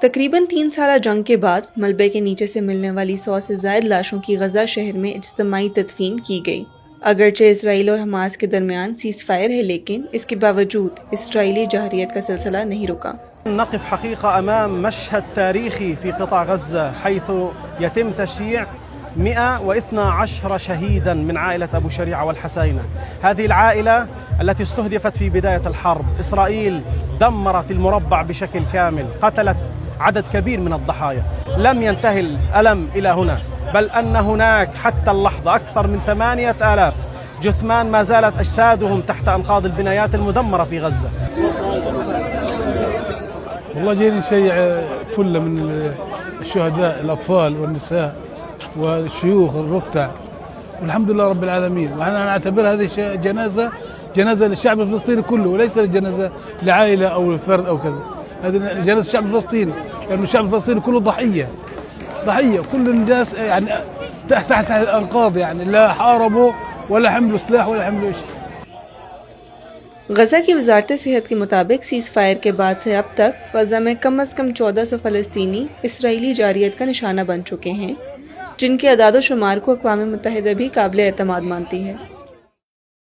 तकरीबन 3 साल जंग के बाद मलबे के नीचे से मिलने वाली 100 से ज़ायद लाशों की गजा शहर में इज्तिमाई तदफीन की गई। अगरचे इसराइल और हमास के दरमियान सीज़ फायर है, लेकिन इसके बावजूद इसराइली जहरियत का सिलसिला नहीं रुका। نقف حقيقة أمام مشهد تاريخي في قطاع غزة، حيث يتم تشييع 112 شهيدا من عائلة أبو شريعة والحساينة. هذه العائلة التي استهدفت في بداية الحرب. إسرائيل دمرت المربع بشكل كامل، قتلت عدد كبير من الضحايا. لم ينتهي الألم إلى هنا، بل أن هناك حتى اللحظة أكثر من 8000 جثمان ما زالت أجسادهم تحت أنقاض البنايات المدمرة في غزة. والله جايين شيء فله من الشهداء، الأطفال والنساء والشيوخ الركع، والحمد لله رب العالمين. وأنا نعتبر هذه جنازة للشعب الفلسطيني كله، وليس جنازة لعائلة أو لفرد أو كذا. هذه جنازة الشعب الفلسطيني، لأن يعني الشعب الفلسطيني كله ضحية، كل الناس يعني تحت الأنقاض، يعني لا حاربوا ولا حملوا سلاح ولا حملوا شيء। गज़ा की वजारत सेहत के मुताबिक सीज़ फायर के बाद से अब तक गज़ा में कम अज़ कम 1400 फ़लस्तीनी इसराइली जारियत का निशाना बन चुके हैं, जिनके अदाद व शुमार को अक़वाम मुत्तहिदा भी काबिल एतमाद मानती है।